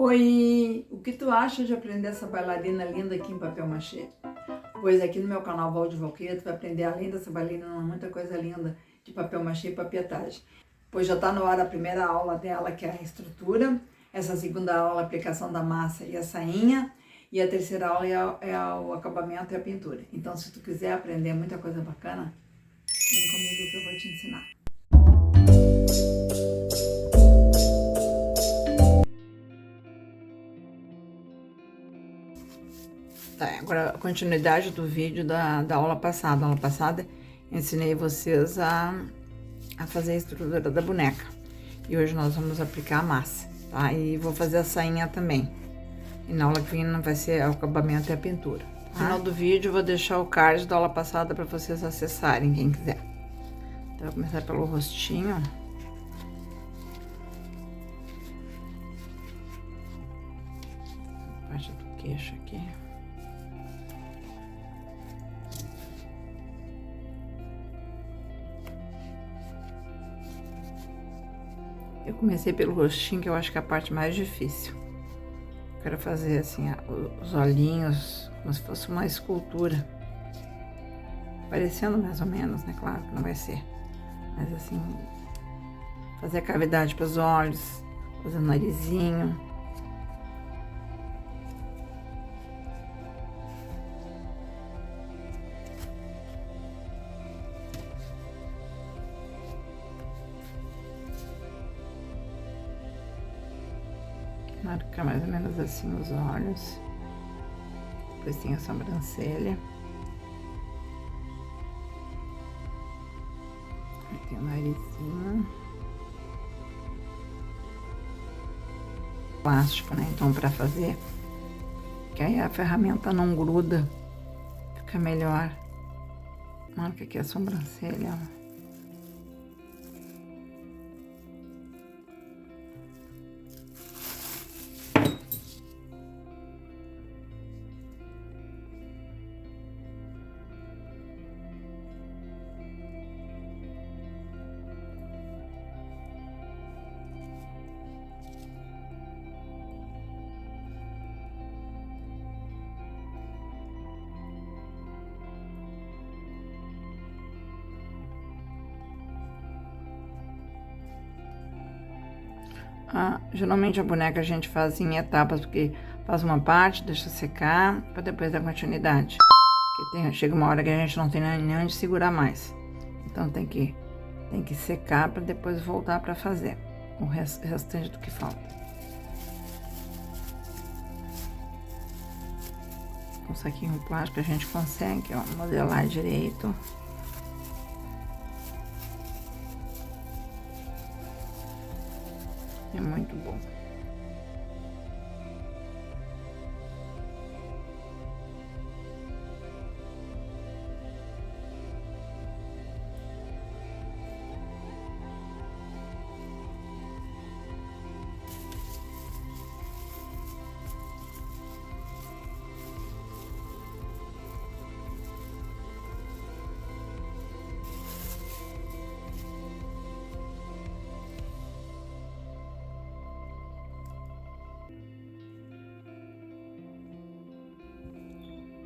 Oi! O que tu acha de aprender essa bailarina linda aqui em papel machê? Pois aqui no meu canal Val de Valqueira tu vai aprender, além dessa bailarina, muita coisa linda de papel machê e papietagem. Pois já tá na hora a primeira aula dela, que é a estrutura, essa segunda aula a aplicação da massa e a sainha, e a terceira aula é o acabamento e a pintura. Então, se tu quiser aprender muita coisa bacana, vem comigo que eu vou te ensinar. Tá, agora a continuidade do vídeo da aula passada. Na aula passada ensinei vocês a fazer a estrutura da boneca. E hoje nós vamos aplicar a massa, tá? E vou fazer a sainha também. E na aula que vem vai ser o acabamento e a pintura. Tá? No final do vídeo eu vou deixar o card da aula passada para vocês acessarem, quem quiser. Então eu vou começar pelo rostinho. Parte do queixo aqui. Eu comecei pelo rostinho, que eu acho que é a parte mais difícil. Quero fazer assim, os olhinhos, como se fosse uma escultura. Parecendo mais ou menos, né? Claro que não vai ser. Mas assim, fazer a cavidade para os olhos, fazer o narizinho. Marcar mais ou menos assim os olhos. Depois tem a sobrancelha. Aí tem o narizinho. Plástico, né? Então, pra fazer, que aí a ferramenta não gruda, fica melhor. Marca aqui a sobrancelha, ó. Geralmente a boneca a gente faz em etapas, porque faz uma parte, deixa secar, para depois dar continuidade. Porque chega uma hora que a gente não tem nem onde segurar mais. Então tem que secar para depois voltar para fazer o restante do que falta. Com saquinho plástico a gente consegue, ó, modelar direito. É muito bom.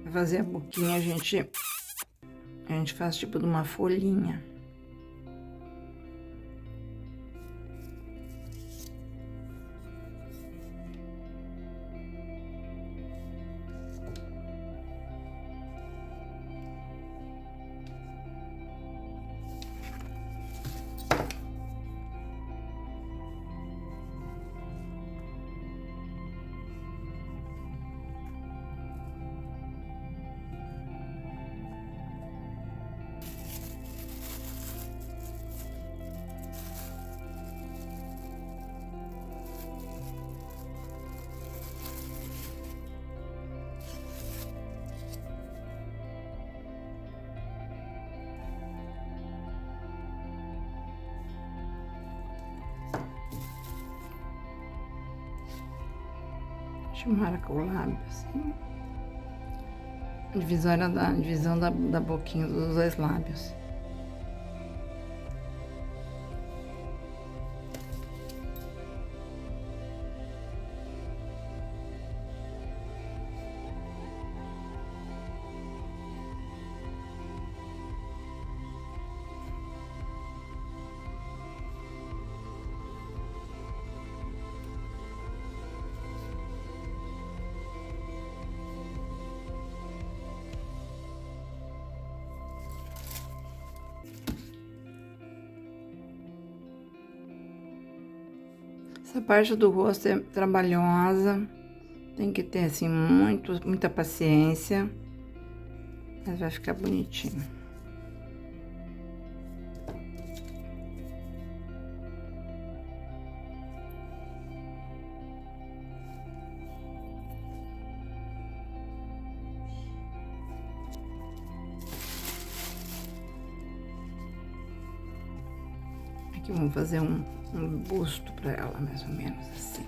Pra fazer a boquinha, a gente faz tipo de uma folhinha. A gente marca o lábio assim. Divisão da boquinha dos dois lábios. Essa parte do rosto é trabalhosa, tem que ter assim muita paciência, mas vai ficar bonitinho. Aqui vamos fazer um busto para ela, mais ou menos assim.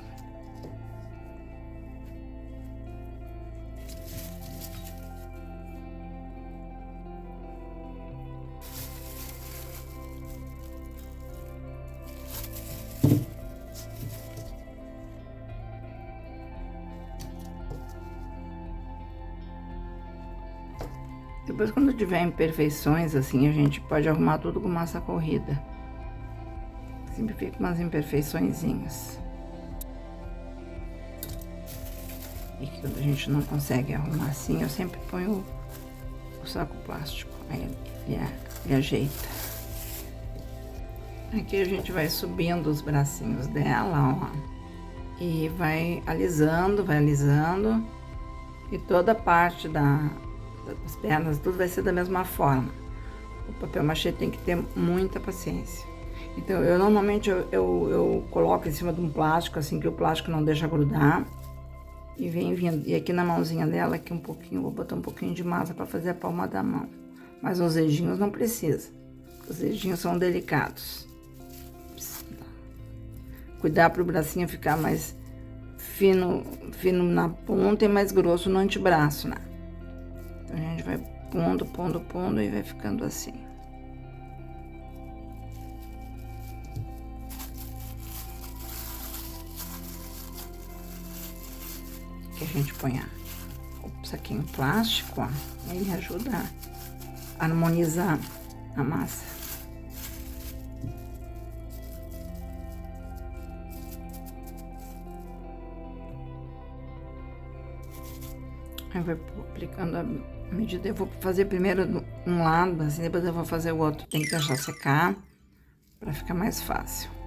Depois, quando tiver imperfeições, assim, a gente pode arrumar tudo com massa corrida. Sempre fica umas imperfeiçõezinhas. E quando a gente não consegue arrumar assim, eu sempre ponho o saco plástico. Aí ele ajeita. Aqui a gente vai subindo os bracinhos dela, ó. E vai alisando. E toda a parte das pernas, tudo vai ser da mesma forma. O papel machê tem que ter muita paciência. Então, eu normalmente eu coloco em cima de um plástico, assim, que o plástico não deixa grudar. E vem vindo. E aqui na mãozinha dela, aqui um pouquinho, vou botar um pouquinho de massa para fazer a palma da mão. Mas os dedinhos não precisa. Os dedinhos são delicados. Cuidar para o bracinho ficar mais fino na ponta e mais grosso no antebraço, né? Então, a gente vai pondo e vai ficando assim. Que a gente põe o saquinho plástico, ó, ele ajuda a harmonizar a massa. Aí vai aplicando a medida. Eu vou fazer primeiro um lado, assim, depois eu vou fazer o outro. Tem que deixar secar para ficar mais fácil.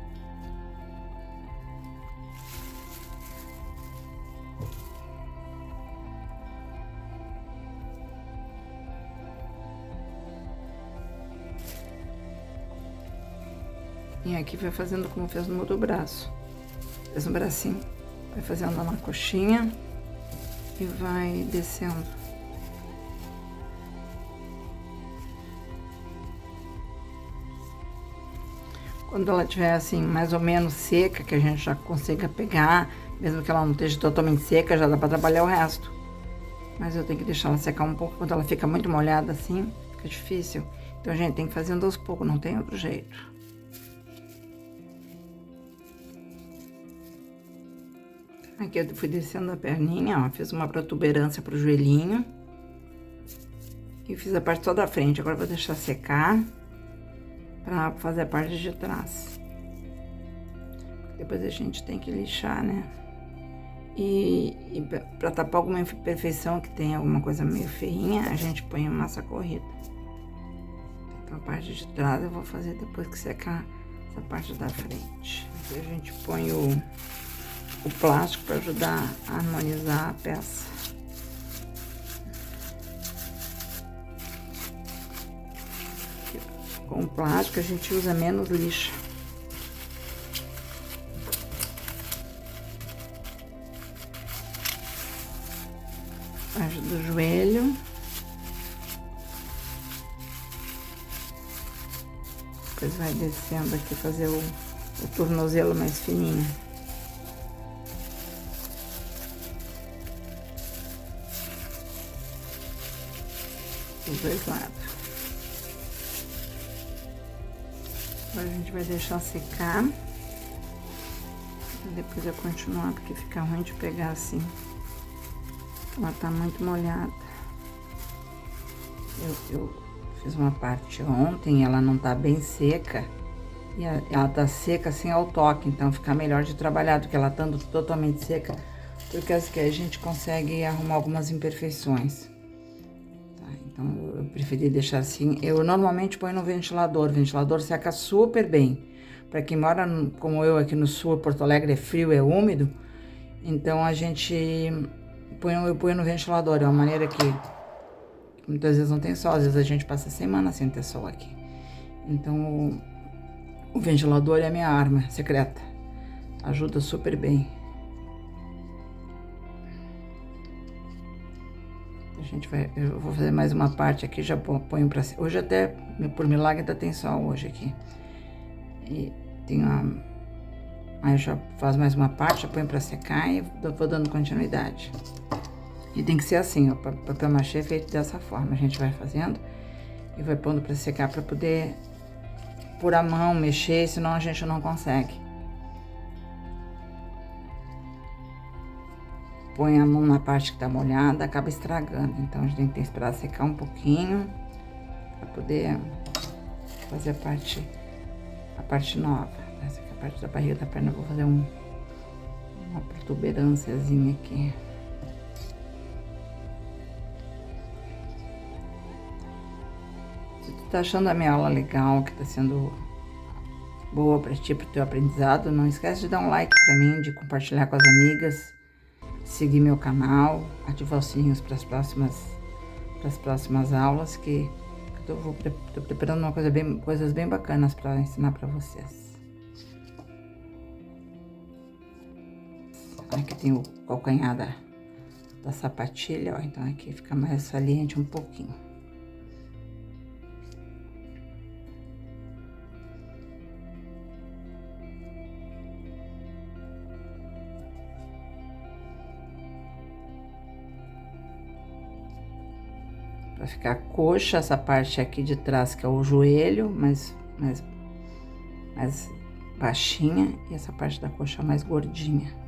E aqui vai fazendo como fez no outro braço. Fez um bracinho, vai fazendo na coxinha e vai descendo. Quando ela estiver assim, mais ou menos seca, que a gente já consiga pegar, mesmo que ela não esteja totalmente seca, já dá para trabalhar o resto. Mas eu tenho que deixar ela secar um pouco, quando ela fica muito molhada assim, fica difícil. Então a gente tem que ir fazendo aos poucos, não tem outro jeito. Aqui eu fui descendo a perninha, ó, fiz uma protuberância pro joelhinho. E fiz a parte toda da frente. Agora eu vou deixar secar pra fazer a parte de trás. Depois a gente tem que lixar, né? E pra tapar alguma imperfeição que tem alguma coisa meio feinha, a gente põe a massa corrida. Então a parte de trás eu vou fazer depois que secar essa parte da frente. Aqui a gente põe o plástico para ajudar a harmonizar a peça. Com o plástico a gente usa menos lixa. Parte do joelho. Depois vai descendo aqui, fazer o tornozelo mais fininho. Dos dois lados. Agora a gente vai deixar secar. E depois eu continuar, porque fica ruim de pegar assim. Ela tá muito molhada. Eu fiz uma parte ontem, ela não tá bem seca. E ela tá seca assim ao toque, então fica melhor de trabalhar do que ela estando totalmente seca. Porque assim a gente consegue arrumar algumas imperfeições. Então, eu preferi deixar assim. Eu normalmente ponho no ventilador. O ventilador seca super bem. Para quem mora, como eu, aqui no sul, Porto Alegre é frio, é úmido, então a gente eu ponho no ventilador. É uma maneira que muitas vezes não tem sol, às vezes a gente passa semana sem ter sol aqui. Então o ventilador é a minha arma secreta, ajuda super bem. Eu vou fazer mais uma parte aqui, já ponho pra... Hoje até, por milagre, ainda tem sol hoje aqui. E tem uma... Aí eu já faço mais uma parte, já ponho pra secar e vou dando continuidade. E tem que ser assim, ó, papel machê é feito dessa forma. A gente vai fazendo e vai pondo pra secar pra poder pôr a mão, mexer, senão a gente não consegue. Põe a mão na parte que tá molhada, acaba estragando. Então a gente tem que esperar secar um pouquinho para poder fazer a parte nova. Essa aqui é a parte da barriga da perna. Eu vou fazer uma protuberânciazinha aqui. Se tu tá achando a minha aula legal, que tá sendo boa pra ti, pro teu aprendizado, não esquece de dar um like pra mim, de compartilhar com as amigas, seguir meu canal, ativar os sininhos para as próximas aulas, que eu tô preparando coisas bem bacanas para ensinar para vocês. Aqui tem o calcanhar da sapatilha, ó, então aqui fica mais saliente um pouquinho. Vai ficar coxa, essa parte aqui de trás, que é o joelho, mais baixinha, e essa parte da coxa mais gordinha.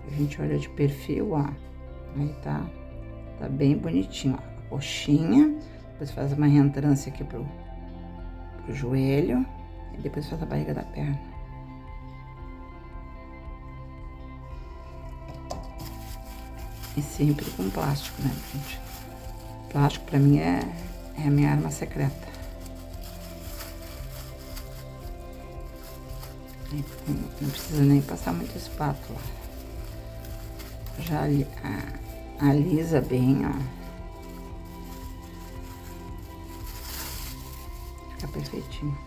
A gente olha de perfil, ó, aí tá bem bonitinho, ó, a coxinha, depois faz uma reentrância aqui pro joelho e depois faz a barriga da perna. E sempre com plástico, né, gente? Plástico pra mim é a minha arma secreta. Não precisa nem passar muito espátula. Já alisa bem, ó. Fica perfeitinho.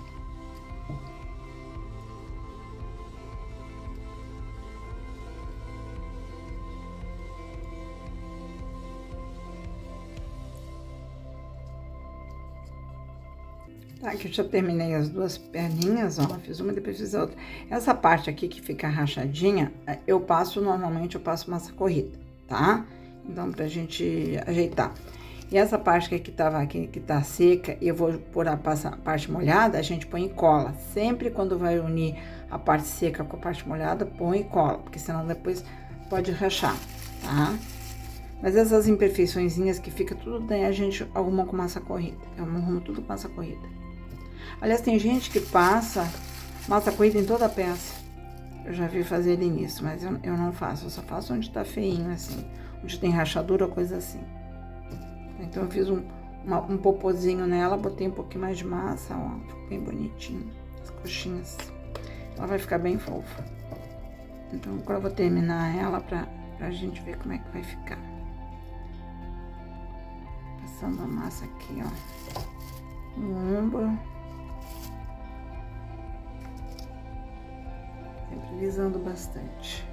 Tá, aqui eu já terminei as duas perninhas, ó, fiz uma e depois fiz a outra. Essa parte aqui que fica rachadinha, normalmente eu passo massa corrida, tá? Então, pra gente ajeitar. E essa parte que tava aqui, que tá seca, e eu vou pôr a parte molhada, a gente põe cola. Sempre quando vai unir a parte seca com a parte molhada, põe cola, porque senão depois pode rachar, tá? Mas essas imperfeiçõezinhas que fica tudo, daí a gente arruma com massa corrida. Eu arrumo tudo com massa corrida. Aliás, tem gente que passa massa corrida em toda a peça. Eu já vi fazerem nisso, mas eu não faço. Eu só faço onde tá feinho, assim. Onde tem rachadura, coisa assim. Então, eu fiz um popozinho nela, botei um pouquinho mais de massa, ó. Ficou bem bonitinho. As coxinhas. Ela vai ficar bem fofa. Então, agora eu vou terminar ela pra gente ver como é que vai ficar. Passando a massa aqui, ó. No ombro. Sempre alisando bastante.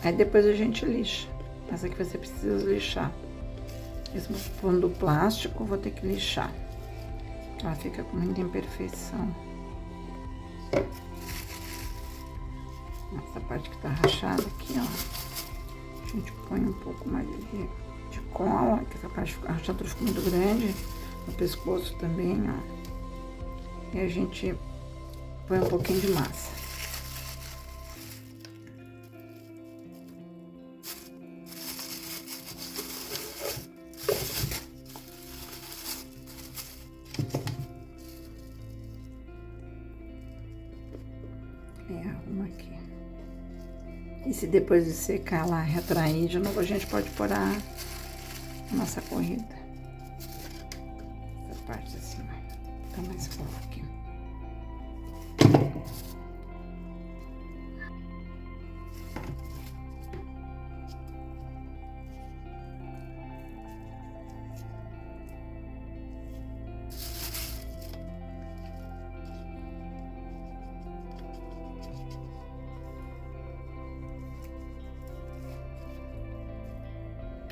Aí depois a gente lixa. Essa aqui você precisa lixar. Mesmo pondo plástico, vou ter que lixar. Ela fica com muita imperfeição. Essa parte que tá rachada aqui, ó. A gente põe um pouco mais de cola, que essa parte a rachadura ficou muito grande. No pescoço também, ó. E a gente põe um pouquinho de massa. se depois de secar ela retrair de novo, a gente pode pôr a nossa corrida. Essa parte assim, ó. Tá mais clara aqui.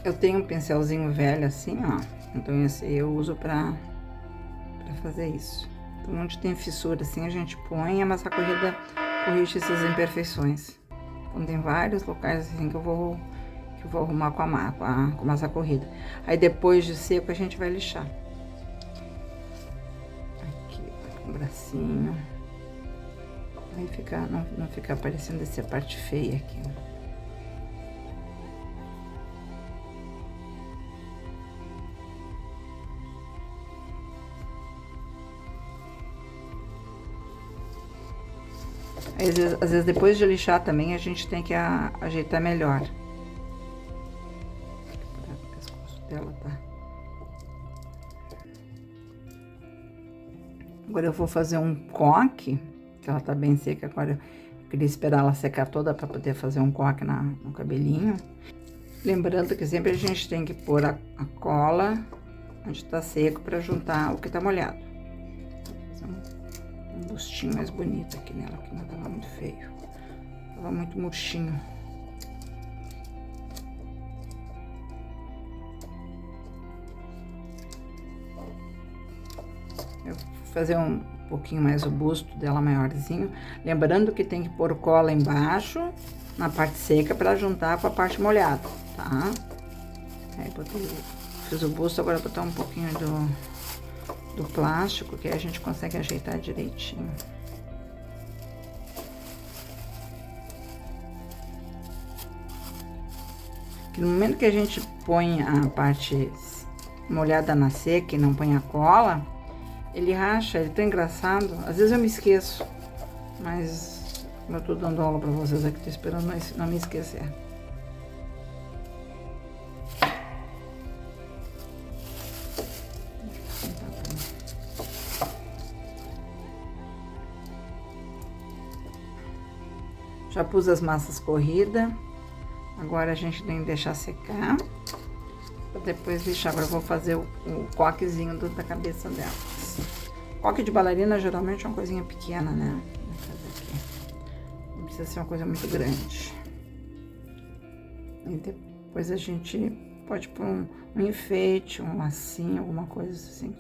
Eu tenho um pincelzinho velho assim, ó. Então esse eu uso pra fazer isso. Então onde tem fissura assim, a gente põe e a massa corrida corrige essas imperfeições. Então tem vários locais assim que eu vou arrumar com a massa corrida. Aí depois de seco a gente vai lixar. Aqui, com o bracinho. Aí não fica aparecendo essa parte feia aqui, ó. Às vezes depois de lixar também a gente tem que ajeitar melhor. O pescoço dela tá. Agora eu vou fazer um coque, que ela tá bem seca. Agora eu queria esperar ela secar toda para poder fazer um coque no cabelinho. Lembrando que sempre a gente tem que pôr a cola onde tá seco para juntar o que tá molhado. Um bustinho mais bonito aqui nela, que não tava muito feio. Tava muito murchinho. Eu vou fazer um pouquinho mais o busto dela maiorzinho. Lembrando que tem que pôr cola embaixo, na parte seca, para juntar com a parte molhada, tá? Aí fiz o busto, agora vou botar um pouquinho do plástico, que aí a gente consegue ajeitar direitinho. Que no momento que a gente põe a parte molhada na seca e não põe a cola, ele racha, ele tá engraçado. Às vezes eu me esqueço, mas como eu tô dando aula pra vocês aqui, tô esperando não me esquecer. Já pus as massas corridas. Agora a gente tem que deixar secar. Pra depois lixar. Agora eu vou fazer o coquezinho da cabeça dela. Coque de bailarina geralmente é uma coisinha pequena, né? Vou fazer aqui. Não precisa ser uma coisa muito grande. E depois a gente pode pôr um enfeite, um lacinho, alguma coisa assim.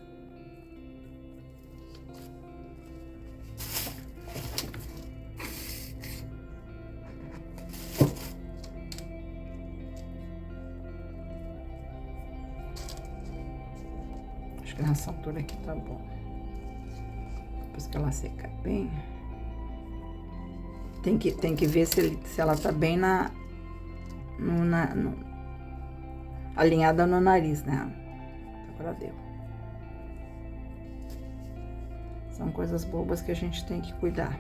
Acho que nessa altura aqui tá bom. Depois que ela secar bem, tem que ver se ela tá bem alinhada no nariz, né? Agora deu. São coisas bobas que a gente tem que cuidar.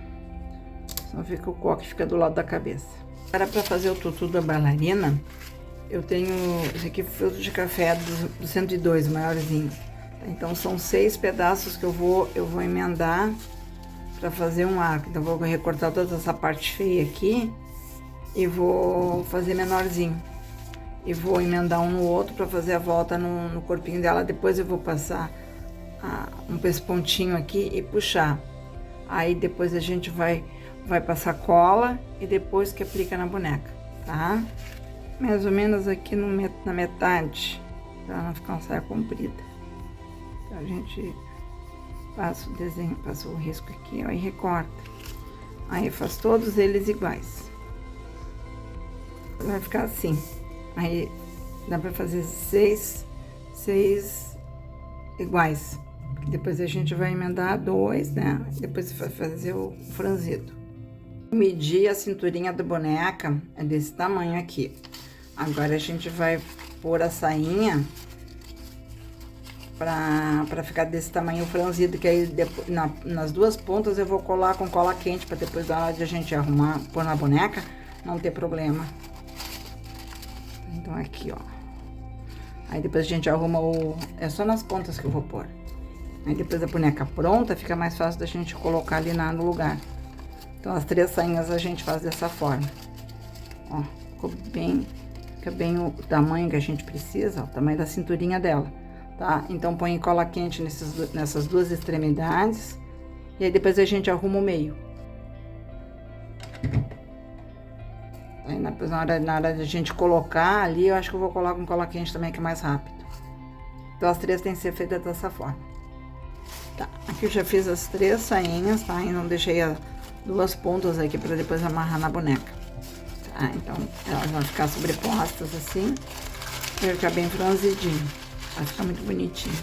Senão fica o coque fica do lado da cabeça. Para fazer o tutu da bailarina, eu tenho esse aqui filtro de café do 102, maiorzinho. Então são 6 pedaços que eu vou emendar para fazer um arco. Então eu vou recortar toda essa parte feia aqui e vou fazer menorzinho. E vou emendar um no outro para fazer a volta no corpinho dela. Depois eu vou passar um pespontinho aqui e puxar. Aí depois a gente vai passar cola e depois que aplica na boneca, tá? Mais ou menos aqui na metade, para não ficar uma saia comprida. Então a gente passa o desenho, passa o risco aqui, ó, e recorta. Aí faz todos eles iguais. Vai ficar assim. Aí dá pra fazer 6 iguais. Depois a gente vai emendar 2, né? Depois vai fazer o franzido. Medir a cinturinha da boneca é desse tamanho aqui. Agora a gente vai pôr a sainha pra ficar desse tamanho franzido, que aí depois, nas duas pontas eu vou colar com cola quente, pra depois, na hora de a gente arrumar, pôr na boneca, não ter problema. Então aqui, ó. Aí depois a gente arruma é só nas pontas que eu vou pôr. Aí depois da boneca pronta, fica mais fácil da gente colocar ali no lugar. Então as 3 sainhas a gente faz dessa forma. Ó, fica bem o tamanho que a gente precisa, ó, o tamanho da cinturinha dela, tá? Então põe cola quente nessas 2 extremidades. E aí depois a gente arruma o meio. Aí na hora de a gente colocar ali, eu acho que eu vou colocar com cola quente também, que é mais rápido. Então as 3 têm que ser feitas dessa forma. Tá, aqui eu já fiz as 3 sainhas, tá? E não deixei as 2 pontas aqui pra depois amarrar na boneca. Tá, então elas vão ficar sobrepostas assim. E vai ficar bem franzidinho. Vai ficar muito bonitinho.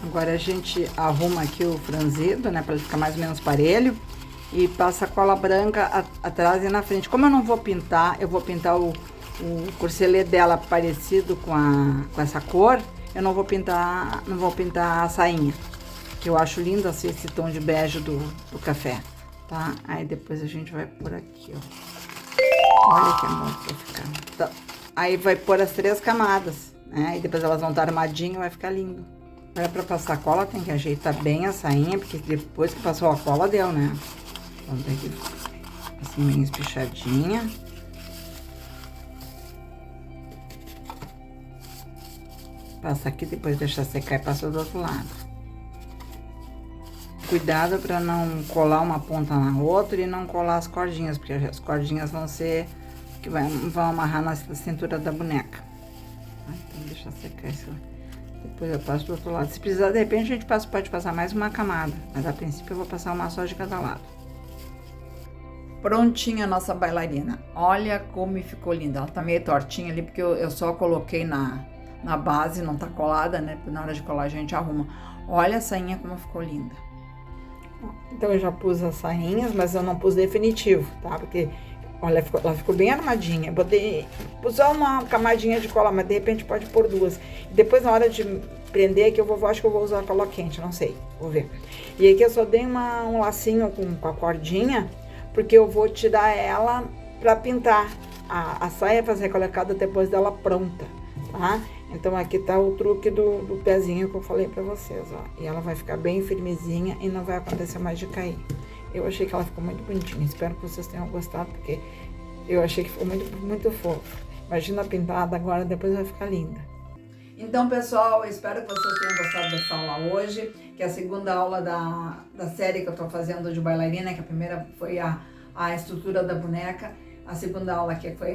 Agora a gente arruma aqui o franzido, né, para ele ficar mais ou menos parelho. E passa cola branca atrás e na frente. Como eu não vou pintar, eu vou pintar o corselet dela parecido com essa cor. Eu não vou pintar a sainha, que eu acho lindo assim, esse tom de bege do café, tá? Aí depois a gente vai por aqui, ó. Olha que amor que vai ficar. Então, aí vai pôr as 3 camadas, né? E depois elas vão estar armadinhas, vai ficar lindo. Agora pra passar cola tem que ajeitar bem a sainha, porque depois que passou a cola deu, né? Então tem que assim bem espichadinha. Passa aqui, depois deixa secar e passa do outro lado. Cuidado para não colar uma ponta na outra e não colar as cordinhas, porque as cordinhas vão ser que vão amarrar na cintura da boneca. Então deixa secar isso. Depois eu passo do outro lado. Se precisar, de repente a gente pode passar mais uma camada, mas a princípio eu vou passar uma só de cada lado. Prontinha a nossa bailarina. Olha como ficou linda. Ela tá meio tortinha ali porque eu só coloquei na base, não tá colada, né? Na hora de colar a gente arruma. Olha a sainha como ficou linda. Então eu já pus as sainhas, mas eu não pus definitivo, tá? Porque, olha, ela ficou bem armadinha. Pus só uma camadinha de cola, mas de repente pode pôr 2. Depois na hora de prender aqui, acho que eu vou usar cola quente, não sei, vou ver. E aqui eu só dei um lacinho com a cordinha, porque eu vou tirar ela pra pintar. A saia vai ser colocada depois dela pronta, tá? Então aqui tá o truque do pezinho que eu falei pra vocês, ó. E ela vai ficar bem firmezinha e não vai acontecer mais de cair. Eu achei que ela ficou muito bonitinha. Espero que vocês tenham gostado, porque eu achei que ficou muito, muito fofo. Imagina a pintada agora, depois vai ficar linda. Então, pessoal, eu espero que vocês tenham gostado dessa aula hoje, que é a segunda aula da série que eu tô fazendo de bailarina, que a primeira foi a estrutura da boneca. A segunda aula que foi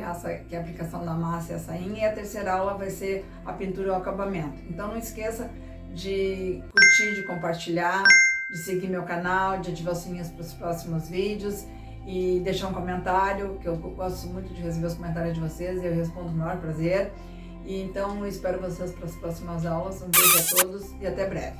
que é a aplicação da massa e a sainha, e a terceira aula vai ser a pintura e o acabamento. Então não esqueça de curtir, de compartilhar, de seguir meu canal, de ativar o sininho para os próximos vídeos e deixar um comentário, que eu gosto muito de receber os comentários de vocês e eu respondo com o maior prazer. E então eu espero vocês para as próximas aulas. Um beijo a todos e até breve.